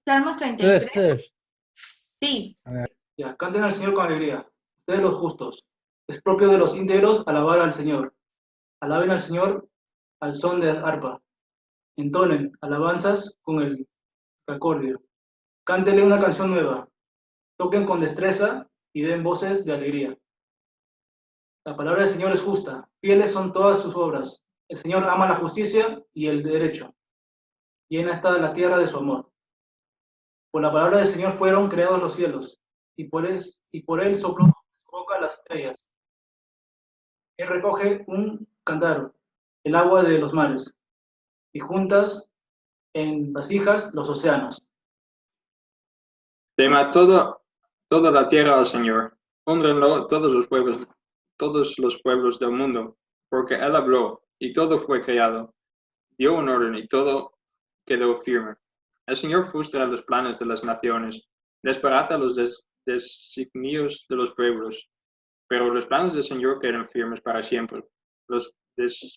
Salmos Tres, 33. tres. Sí. A ver. Ya, canten al Señor con alegría, ustedes los justos. Es propio de los íntegros alabar al Señor. Alaben al Señor al son de arpa. Entonen alabanzas con el calcordio. Cántele una canción nueva. Toquen con destreza y den voces de alegría. La palabra del Señor es justa. Fieles son todas sus obras. El Señor ama la justicia y el derecho. Llena está la tierra de su amor. Por la palabra del Señor fueron creados los cielos, y por él sopló de su boca las estrellas. Él recoge un cántaro, el agua de los mares, y juntas en vasijas los océanos. Tema toda la tierra al Señor. Honrenlo todos los pueblos del mundo, porque Él habló y todo fue creado. Dio un orden y todo quedó firme. El Señor frustra los planes de las naciones, desbarata los designios de los pueblos, pero los planes del Señor quedan firmes para siempre. Los designios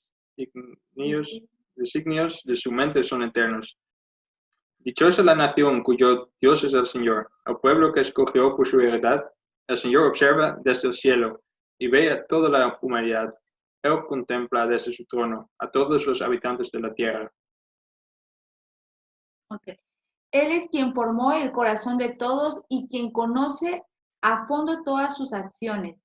de su mente son eternos. Dichosa la nación cuyo Dios es el Señor, el pueblo que escogió por su heredad. El Señor observa desde el cielo y ve a toda la humanidad. Él contempla desde su trono a todos los habitantes de la tierra. Okay. Él es quien formó el corazón de todos y quien conoce a fondo todas sus acciones.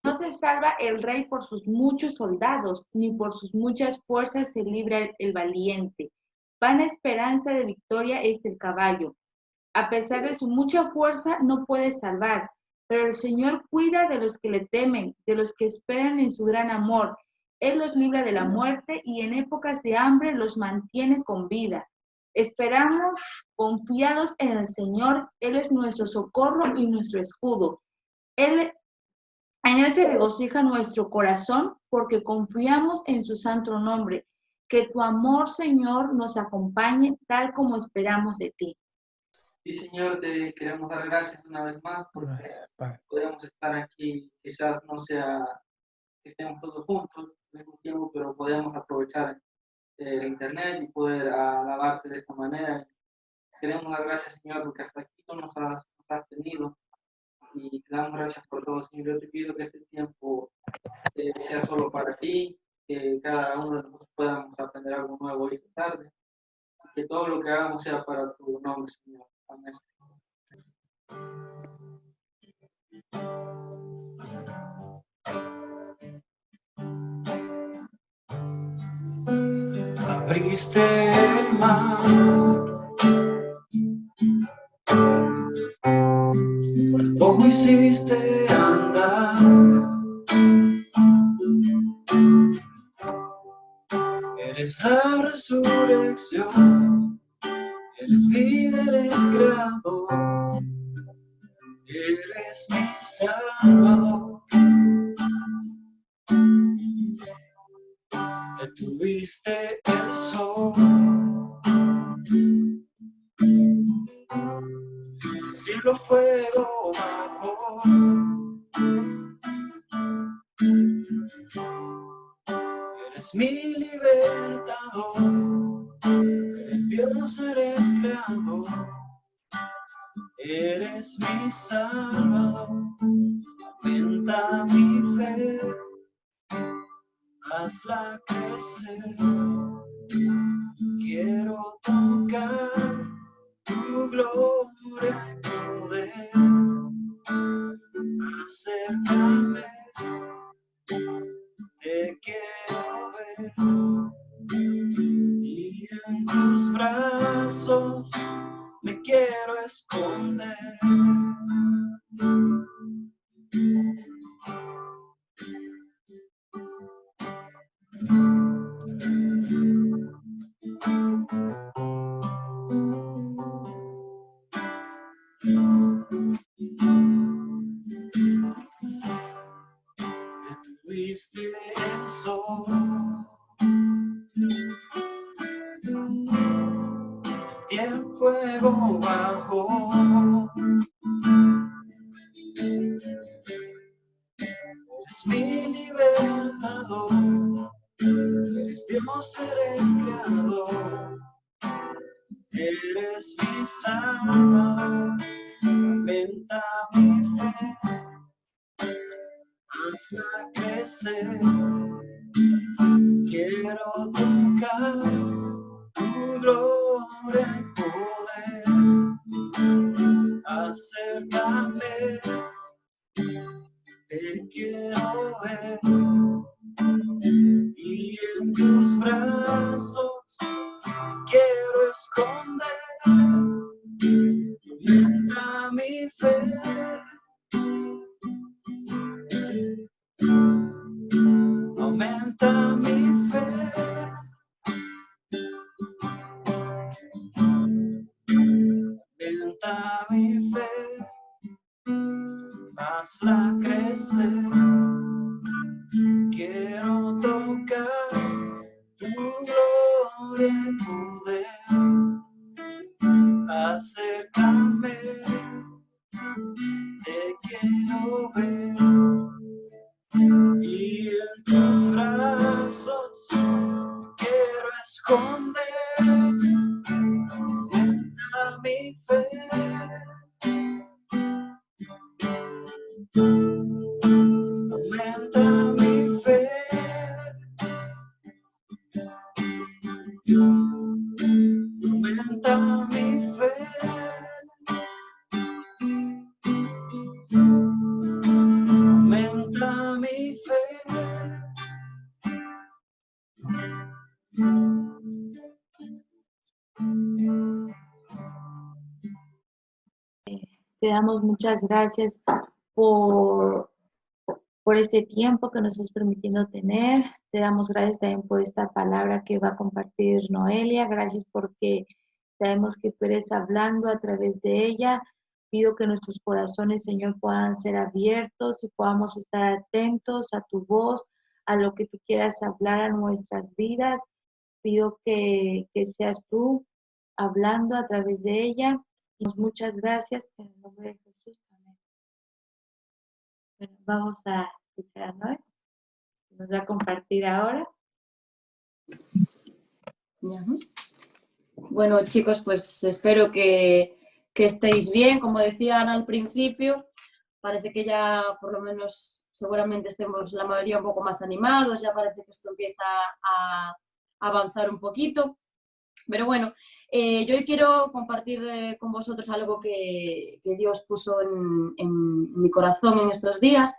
No se salva el rey por sus muchos soldados, ni por sus muchas fuerzas se libra el valiente. Vana esperanza de victoria es el caballo. A pesar de su mucha fuerza, no puede salvar, pero el Señor cuida de los que le temen, de los que esperan en su gran amor. Él los libra de la muerte y en épocas de hambre los mantiene con vida. Esperamos confiados en el Señor. Él es nuestro socorro y nuestro escudo. En Él se regocija nuestro corazón porque confiamos en su santo nombre. Que tu amor, Señor, nos acompañe tal como esperamos de ti. Y Señor, te queremos dar gracias una vez más porque podemos estar aquí, quizás no sea que estemos todos juntos al mismo tiempo, pero podemos aprovechar el internet y poder alabarte de esta manera. Queremos dar gracias, Señor, porque hasta aquí tú nos has tenido y te damos gracias por todo, Señor. Yo te pido que este tiempo sea solo para ti, que cada uno de nosotros podamos aprender algo nuevo esta tarde, y que todo lo que hagamos sea para tu nombre, Señor. Amén. Abriste el mar, por poco hiciste andar, eres la resurrección, eres vida, eres creador, eres mi salvador. Detuviste el sol, el cielo fuego bajó, eres mi libertador, eres Dios, eres creador, eres mi salvador. Aumenta mi fe, hazla crecer, quiero tocar tu gloria y poder. Acércame, te quiero ver, y en tus brazos me quiero esconder. Detuviste el sol, y el fuego bajó, eres mi libertador, eres Dios, eres creador, eres eres mi Salvador. Aumenta mi fe, hazla crecer. Quiero tocar tu gloria y poder. Acércame, te quiero ver. Y en tus brazos quiero esconder. Aumenta mi fe. Aumenta mi fe. Aumenta mi fe. Hazla crecer. Quiero tocar tu gloria y poder. Acércame, te quiero ver. Y en tus brazos quiero esconder. Aumenta mi fe. Aumenta mi fe. Aumenta mi fe. Aumenta mi fe. Te damos muchas gracias por este tiempo que nos estás permitiendo tener. Te damos gracias también por esta palabra que va a compartir Noelia. Gracias porque sabemos que tú eres hablando a través de ella. Pido que nuestros corazones, Señor, puedan ser abiertos y podamos estar atentos a tu voz, a lo que tú quieras hablar a nuestras vidas. Pido que seas tú hablando a través de ella. Y muchas gracias en el nombre de Jesús. Amén. Bueno, vamos a escuchar a Noé. Nos va a compartir ahora. Bueno, chicos, pues espero que estéis bien. Como decían al principio, parece que ya por lo menos seguramente estemos la mayoría un poco más animados, ya parece que esto empieza a avanzar un poquito. Pero bueno, yo hoy quiero compartir con vosotros algo que Dios puso en mi corazón en estos días.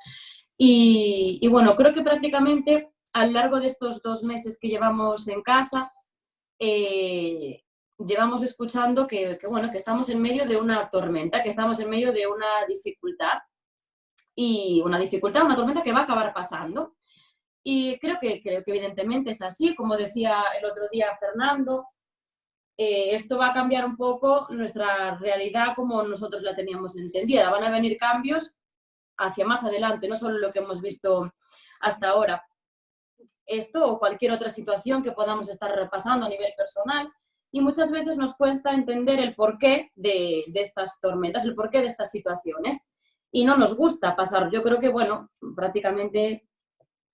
Y bueno, creo que prácticamente a lo largo de estos 2 meses que llevamos en casa, llevamos escuchando que estamos en medio de una tormenta, que estamos en medio de una dificultad, una tormenta que va a acabar pasando. Y creo que evidentemente es así, como decía el otro día Fernando, esto va a cambiar un poco nuestra realidad como nosotros la teníamos entendida. Van a venir cambios hacia más adelante, no solo lo que hemos visto hasta ahora. Esto o cualquier otra situación que podamos estar repasando a nivel personal, y muchas veces nos cuesta entender el porqué de estas tormentas, el porqué de estas situaciones, y no nos gusta pasar. Yo creo que, bueno, prácticamente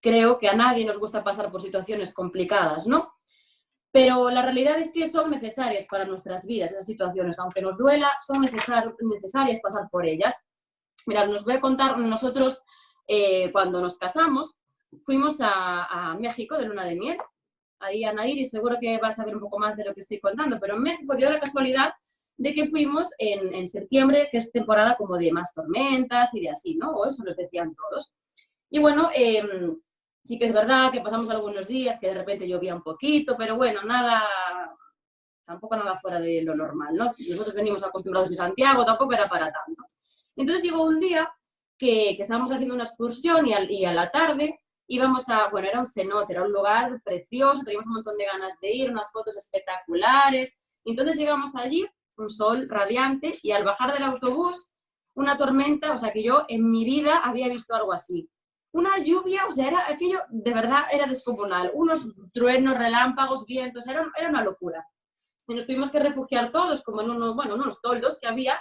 creo que a nadie nos gusta pasar por situaciones complicadas, ¿no? Pero la realidad es que son necesarias para nuestras vidas esas situaciones, aunque nos duela, son necesarias pasar por ellas. Mirad, os voy a contar, nosotros cuando nos casamos fuimos a México de luna de miel. Ahí Anaír, y seguro que vas a saber un poco más de lo que estoy contando, pero en México dio la casualidad de que fuimos en septiembre, que es temporada como de más tormentas y de así, ¿no? O eso nos decían todos. Y bueno, sí que es verdad que pasamos algunos días que de repente llovía un poquito, pero bueno, tampoco nada fuera de lo normal, ¿no? Nosotros venimos acostumbrados de Santiago, tampoco era para tanto. Entonces llegó un día que estábamos haciendo una excursión y a la tarde íbamos era un cenote, era un lugar precioso, teníamos un montón de ganas de ir, unas fotos espectaculares. Entonces llegamos allí, un sol radiante, y al bajar del autobús, una tormenta, o sea que yo en mi vida había visto algo así. Una lluvia, o sea, aquello de verdad era descomunal, unos truenos, relámpagos, vientos, era una locura. Y nos tuvimos que refugiar todos como en unos toldos que había,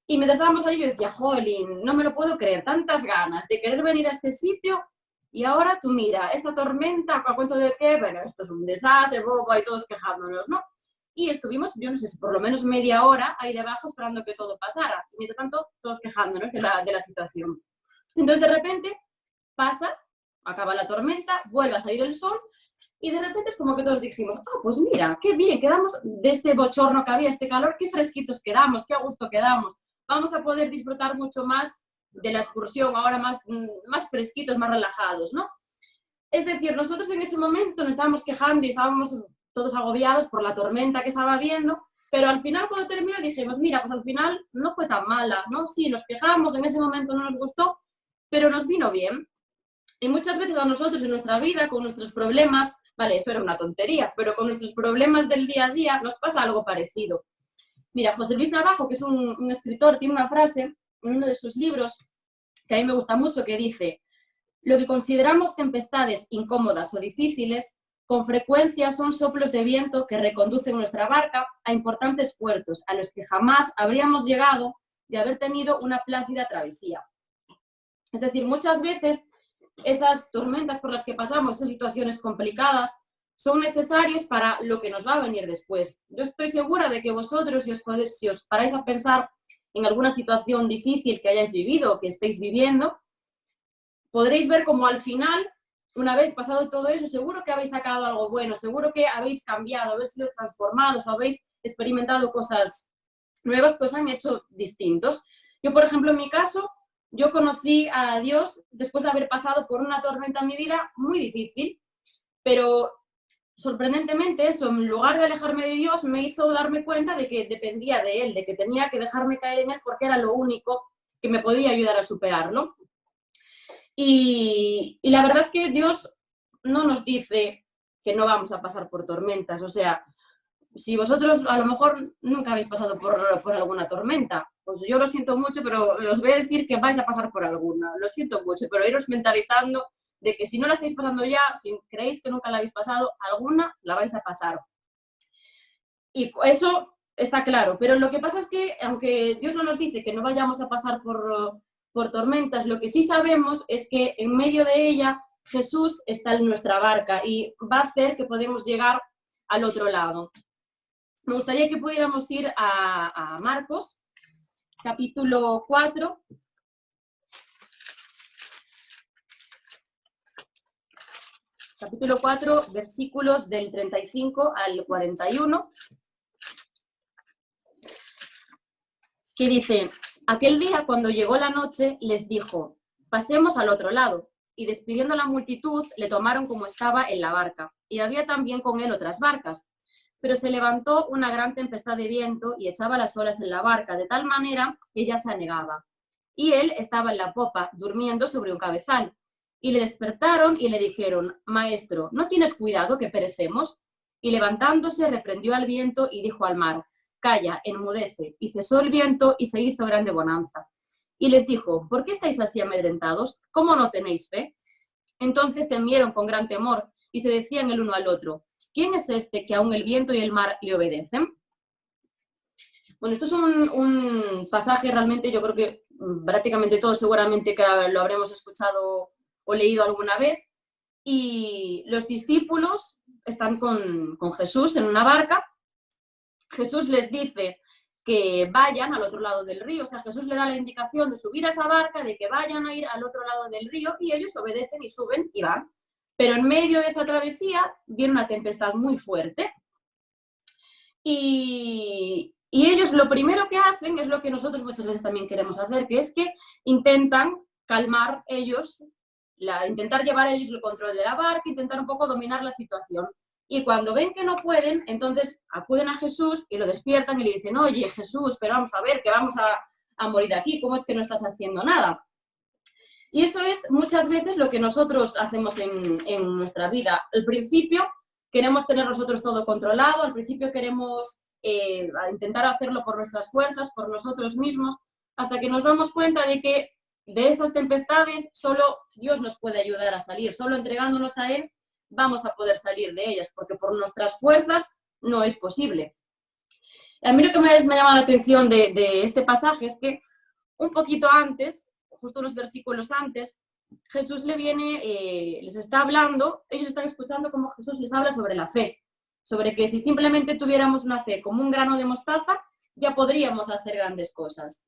y mientras estábamos allí yo decía, jolín, no me lo puedo creer, tantas ganas de querer venir a este sitio, y ahora tú mira, esta tormenta, ¿a cuento de qué? Bueno, esto es un desastre, bobo, y todos quejándonos, ¿no? y estuvimos, yo no sé, por lo menos media hora ahí debajo esperando que todo pasara. Y mientras tanto, todos quejándonos de la situación. Entonces, de repente, pasa, acaba la tormenta, vuelve a salir el sol, y de repente es como que todos dijimos, pues mira, qué bien, quedamos de este bochorno que había, este calor, qué fresquitos quedamos, qué a gusto quedamos. Vamos a poder disfrutar mucho más de la excursión, ahora más fresquitos, más relajados, ¿no? Es decir, nosotros en ese momento nos estábamos quejando y estábamos todos agobiados por la tormenta que estaba viendo, pero al final cuando terminó dijimos, mira, pues al final no fue tan mala, ¿no? Sí, nos quejamos, en ese momento no nos gustó, pero nos vino bien. Y muchas veces a nosotros en nuestra vida, con nuestros problemas, vale, eso era una tontería, pero con nuestros problemas del día a día nos pasa algo parecido. Mira, José Luis Navajo, que es un escritor, tiene una frase en uno de sus libros que a mí me gusta mucho, que dice: lo que consideramos tempestades incómodas o difíciles, con frecuencia son soplos de viento que reconducen nuestra barca a importantes puertos a los que jamás habríamos llegado de haber tenido una plácida travesía. Es decir, muchas veces esas tormentas por las que pasamos, esas situaciones complicadas, son necesarios para lo que nos va a venir después. Yo estoy segura de que vosotros, si os paráis a pensar en alguna situación difícil que hayáis vivido o que estéis viviendo, podréis ver como al final, una vez pasado todo eso, seguro que habéis sacado algo bueno, seguro que habéis cambiado, habéis sido transformados o habéis experimentado cosas nuevas que os han hecho distintos. Yo, por ejemplo, en mi caso, yo conocí a Dios después de haber pasado por una tormenta en mi vida muy difícil, pero sorprendentemente eso, en lugar de alejarme de Dios, me hizo darme cuenta de que dependía de Él, de que tenía que dejarme caer en Él porque era lo único que me podía ayudar a superarlo. Y la verdad es que Dios no nos dice que no vamos a pasar por tormentas. O sea, si vosotros a lo mejor nunca habéis pasado por alguna tormenta, pues yo lo siento mucho, pero os voy a decir que vais a pasar por alguna. Lo siento mucho, pero iros mentalizando de que si no la estáis pasando ya, si creéis que nunca la habéis pasado, alguna la vais a pasar. Y eso está claro, pero lo que pasa es que, aunque Dios no nos dice que no vayamos a pasar por tormentas, lo que sí sabemos es que en medio de ella Jesús está en nuestra barca y va a hacer que podamos llegar al otro lado. Me gustaría que pudiéramos ir a Marcos, capítulo 4. Capítulo 4, versículos del 35 al 41, que dice: aquel día, cuando llegó la noche, les dijo: pasemos al otro lado. Y despidiendo a la multitud, le tomaron como estaba en la barca. Y había también con él otras barcas. Pero se levantó una gran tempestad de viento y echaba las olas en la barca, de tal manera que ella se anegaba. Y él estaba en la popa, durmiendo sobre un cabezal. Y le despertaron y le dijeron: Maestro, ¿no tienes cuidado que perecemos? Y levantándose reprendió al viento y dijo al mar: Calla, enmudece. Y cesó el viento y se hizo grande bonanza. Y les dijo: ¿por qué estáis así amedrentados? ¿Cómo no tenéis fe? Entonces temieron con gran temor y se decían el uno al otro: ¿quién es este que aun el viento y el mar le obedecen? Bueno, esto es un pasaje realmente, yo creo que prácticamente todos seguramente que lo habremos escuchado o leído alguna vez, y los discípulos están con Jesús en una barca. Jesús les dice que vayan al otro lado del río, o sea, Jesús le da la indicación de subir a esa barca, de que vayan a ir al otro lado del río, y ellos obedecen y suben y van. Pero en medio de esa travesía viene una tempestad muy fuerte, y ellos lo primero que hacen es lo que nosotros muchas veces también queremos hacer, que es que intentan calmar ellos, intentar llevar ellos el control de la barca, intentar un poco dominar la situación. Y cuando ven que no pueden, entonces acuden a Jesús y lo despiertan y le dicen: oye, Jesús, pero vamos a ver, que vamos a morir aquí, ¿cómo es que no estás haciendo nada? Y eso es muchas veces lo que nosotros hacemos en nuestra vida. Al principio queremos tener nosotros todo controlado, al principio queremos intentar hacerlo por nuestras fuerzas, por nosotros mismos, hasta que nos damos cuenta de que de esas tempestades solo Dios nos puede ayudar a salir, solo entregándonos a Él vamos a poder salir de ellas, porque por nuestras fuerzas no es posible. A mí lo que me llama la atención de este pasaje es que un poquito antes, justo unos versículos antes, Jesús les está hablando, ellos están escuchando cómo Jesús les habla sobre la fe. sobre que si simplemente tuviéramos una fe como un grano de mostaza, ya podríamos hacer grandes cosas.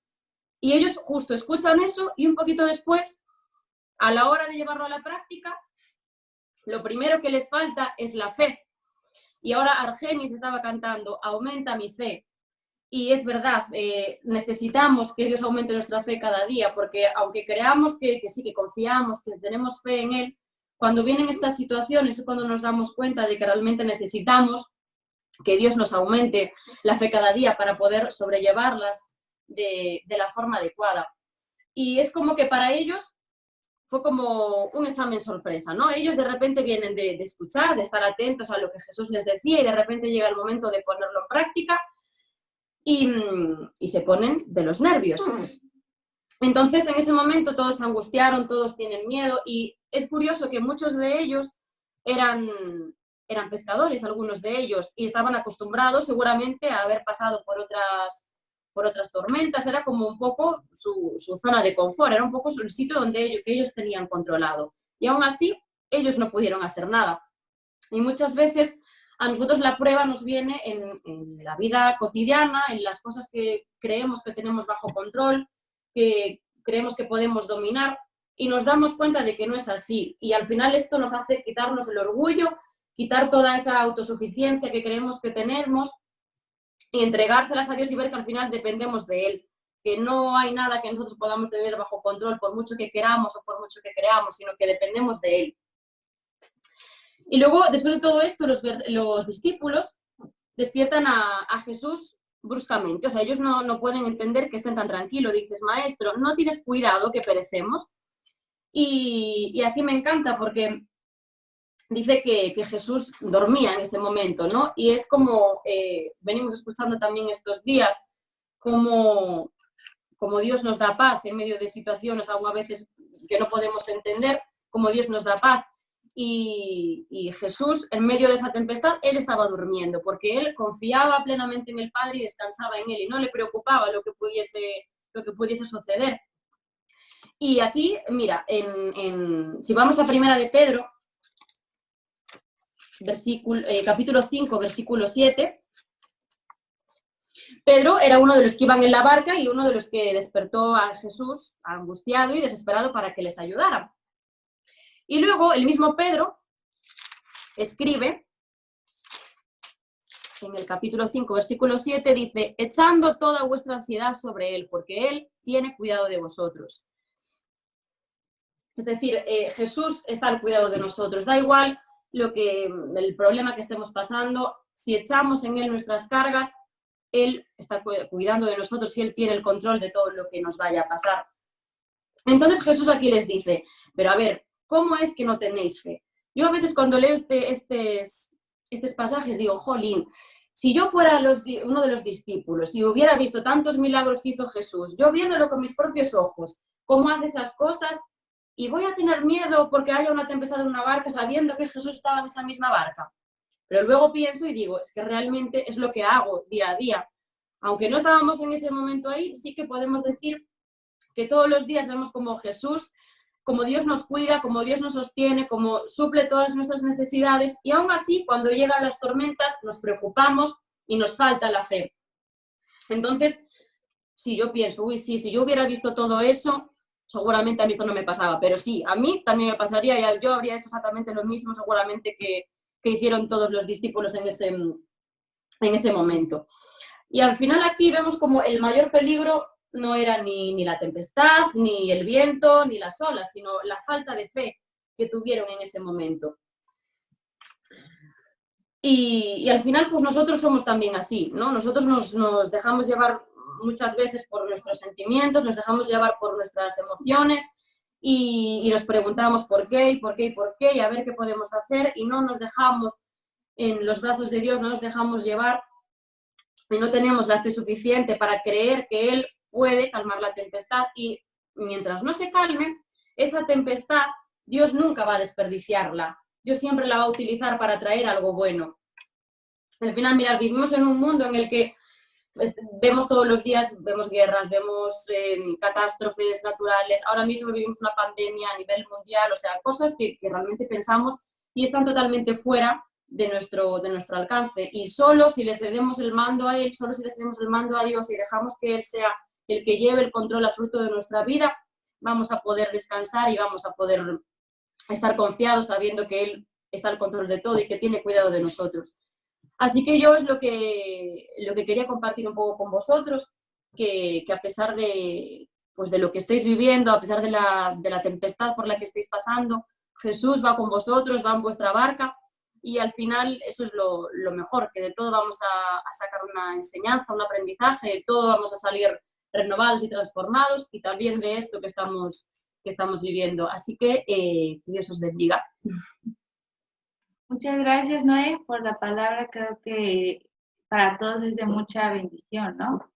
Y ellos justo escuchan eso y un poquito después, a la hora de llevarlo a la práctica, lo primero que les falta es la fe. Y ahora Argenis estaba cantando, aumenta mi fe. Y es verdad, necesitamos que Dios aumente nuestra fe cada día, porque aunque creamos que sí, que confiamos, que tenemos fe en Él, cuando vienen estas situaciones es cuando nos damos cuenta de que realmente necesitamos que Dios nos aumente la fe cada día para poder sobrellevarlas de la forma adecuada. Y es como que para ellos fue como un examen sorpresa, ¿no? Ellos de repente vienen de escuchar, de estar atentos a lo que Jesús les decía y de repente llega el momento de ponerlo en práctica y se ponen de los nervios. Entonces, en ese momento todos se angustiaron, todos tienen miedo y es curioso que muchos de ellos eran pescadores, algunos de ellos, y estaban acostumbrados seguramente a haber pasado por otras tormentas, era como un poco su zona de confort, era un poco el sitio que ellos tenían controlado. Y aún así, ellos no pudieron hacer nada. Y muchas veces a nosotros la prueba nos viene en la vida cotidiana, en las cosas que creemos que tenemos bajo control, que creemos que podemos dominar, y nos damos cuenta de que no es así. Y al final esto nos hace quitarnos el orgullo, quitar toda esa autosuficiencia que creemos que tenemos, y entregárselas a Dios y ver que al final dependemos de Él, que no hay nada que nosotros podamos tener bajo control por mucho que queramos o por mucho que creamos, sino que dependemos de Él. Y luego, después de todo esto, los discípulos despiertan a Jesús bruscamente. O sea, ellos no pueden entender que estén tan tranquilos. Dices, maestro, ¿no tienes cuidado que perecemos? Y aquí me encanta porque dice que Jesús dormía en ese momento, ¿no? Y es como venimos escuchando también estos días, como Dios nos da paz en medio de situaciones aún a veces que no podemos entender, como Dios nos da paz. Y Jesús, en medio de esa tempestad, Él estaba durmiendo, porque Él confiaba plenamente en el Padre y descansaba en Él, y no le preocupaba lo que pudiese suceder. Y aquí, mira, si vamos a Primera de Pedro, capítulo 5, versículo 7, Pedro era uno de los que iban en la barca y uno de los que despertó a Jesús angustiado y desesperado para que les ayudara. Y luego el mismo Pedro escribe en el capítulo 5, versículo 7, dice, echando toda vuestra ansiedad sobre Él, porque Él tiene cuidado de vosotros. Es decir, Jesús está al cuidado de nosotros. Da igual el problema que estemos pasando, si echamos en Él nuestras cargas, Él está cuidando de nosotros y Él tiene el control de todo lo que nos vaya a pasar. Entonces Jesús aquí les dice, pero a ver, ¿cómo es que no tenéis fe? Yo a veces cuando leo estos pasajes digo, jolín, si yo fuera uno de los discípulos y hubiera visto tantos milagros que hizo Jesús, yo viéndolo con mis propios ojos, cómo hace esas cosas, y voy a tener miedo porque haya una tempestad en una barca sabiendo que Jesús estaba en esa misma barca. Pero luego pienso y digo, es que realmente es lo que hago día a día. Aunque no estábamos en ese momento ahí, sí que podemos decir que todos los días vemos como Jesús, como Dios nos cuida, como Dios nos sostiene, como suple todas nuestras necesidades, y aún así, cuando llegan las tormentas, nos preocupamos y nos falta la fe. Entonces, si yo pienso, si yo hubiera visto todo eso, seguramente a mí esto no me pasaba, pero sí, a mí también me pasaría y yo habría hecho exactamente lo mismo seguramente que hicieron todos los discípulos en ese momento. Y al final aquí vemos como el mayor peligro no era ni la tempestad, ni el viento, ni las olas, sino la falta de fe que tuvieron en ese momento. Y al final, pues nosotros somos también así, ¿no? Nosotros nos dejamos llevar muchas veces por nuestros sentimientos, nos dejamos llevar por nuestras emociones y nos preguntamos por qué, y por qué, y por qué, y a ver qué podemos hacer, y no nos dejamos en los brazos de Dios, no nos dejamos llevar y no tenemos la fe suficiente para creer que Él puede calmar la tempestad, y mientras no se calme esa tempestad, Dios nunca va a desperdiciarla. Dios siempre la va a utilizar para traer algo bueno. Al final, mirad, vivimos en un mundo en el que vemos todos los días, vemos guerras, vemos catástrofes naturales, ahora mismo vivimos una pandemia a nivel mundial, o sea, cosas que realmente pensamos y están totalmente fuera de nuestro alcance, y solo si le cedemos el mando a Él, solo si le cedemos el mando a Dios y dejamos que Él sea el que lleve el control absoluto de nuestra vida, vamos a poder descansar y vamos a poder estar confiados sabiendo que Él está al control de todo y que tiene cuidado de nosotros. Así que yo es lo que quería compartir un poco con vosotros, que a pesar de lo que estéis viviendo, a pesar de la tempestad por la que estéis pasando, Jesús va con vosotros, va en vuestra barca, y al final eso es lo mejor, que de todo vamos a sacar una enseñanza, un aprendizaje, de todo vamos a salir renovados y transformados, y también de esto que estamos viviendo. Así que Dios os bendiga. Muchas gracias, Noé, por la palabra. Creo que para todos es de mucha bendición, ¿no?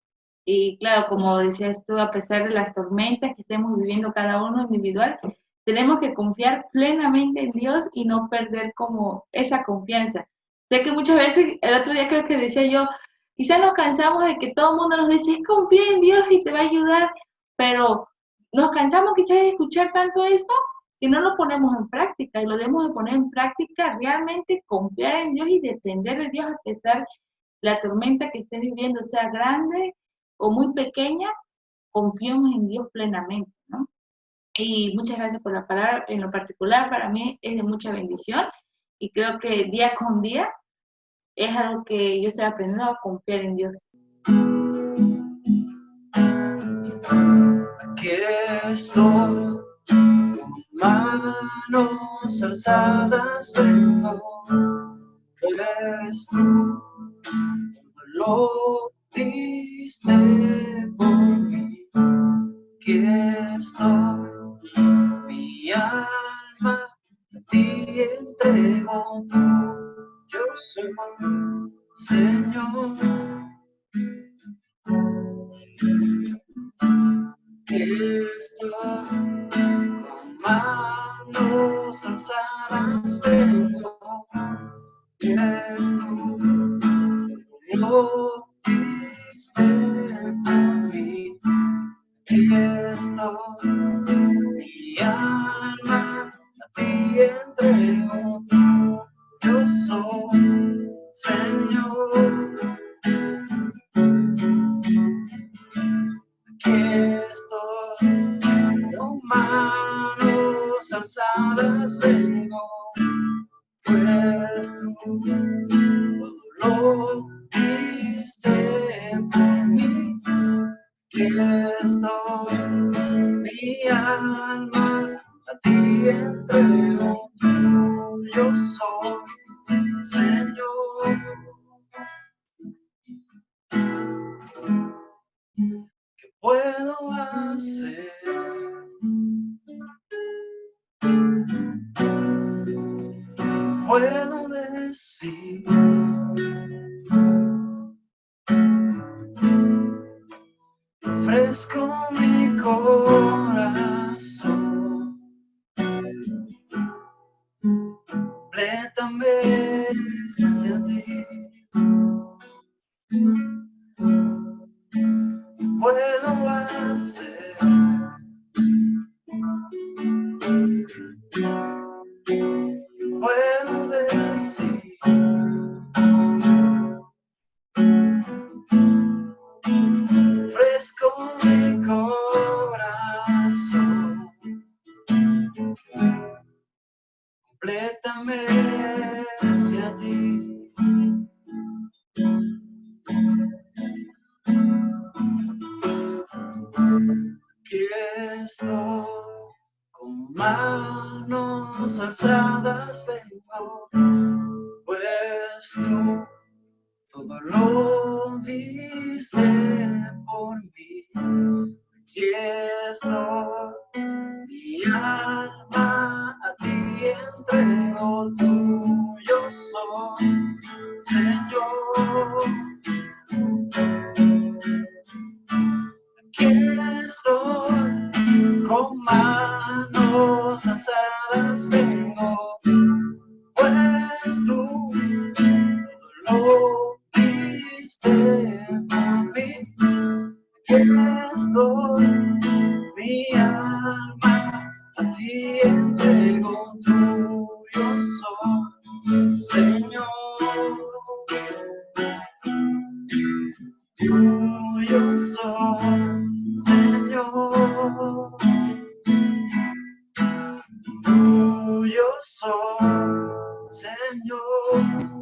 Y claro, como decías tú, a pesar de las tormentas que estemos viviendo cada uno individual, tenemos que confiar plenamente en Dios y no perder como esa confianza. Sé que muchas veces, el otro día creo que decía yo, quizás nos cansamos de que todo el mundo nos dice, confía en Dios y te va a ayudar, pero nos cansamos quizás de escuchar tanto eso que no lo ponemos en práctica, y lo debemos de poner en práctica, realmente confiar en Dios y depender de Dios a pesar de la tormenta que esté viviendo, sea grande o muy pequeña, confiemos en Dios plenamente, ¿no? Y muchas gracias por la palabra. En lo particular, para mí es de mucha bendición, y creo que día con día es algo que yo estoy aprendiendo a confiar en Dios. Aquí estoy, con manos alzadas vengo, eres tú, lo diste por mí. Aquí estoy, mi alma a ti entrego, yo soy, Señor. Aquí estoy, con manos alzadas vengo, eres tú, lo diste por mí. Aquí estoy, mi alma a ti entrego, yo soy, Señor. Aquí estoy, con manos alzadas vengo, pues tú todo lo diste por mí. Aquí estoy, mi alma a ti entrego, yo soy, Señor. ¿Qué puedo hacer? Puedo decir, ofrezco mi corazón completamente a ti. Puedo hacer, puedo decir, ofrezco mi corazón completamente a ti. Aquí estoy, con manos alzadas vengo, pues tú todo lo diste por mí. Aquí estoy, mi alma a ti entrego, tuyo soy, Señor. Aquí estoy, con manos alzadas vengo, pues tú lo diste por mí. Aquí estoy, mi alma a ti entrego, tuyo soy, Señor. Señor. Tuyo soy, Señor.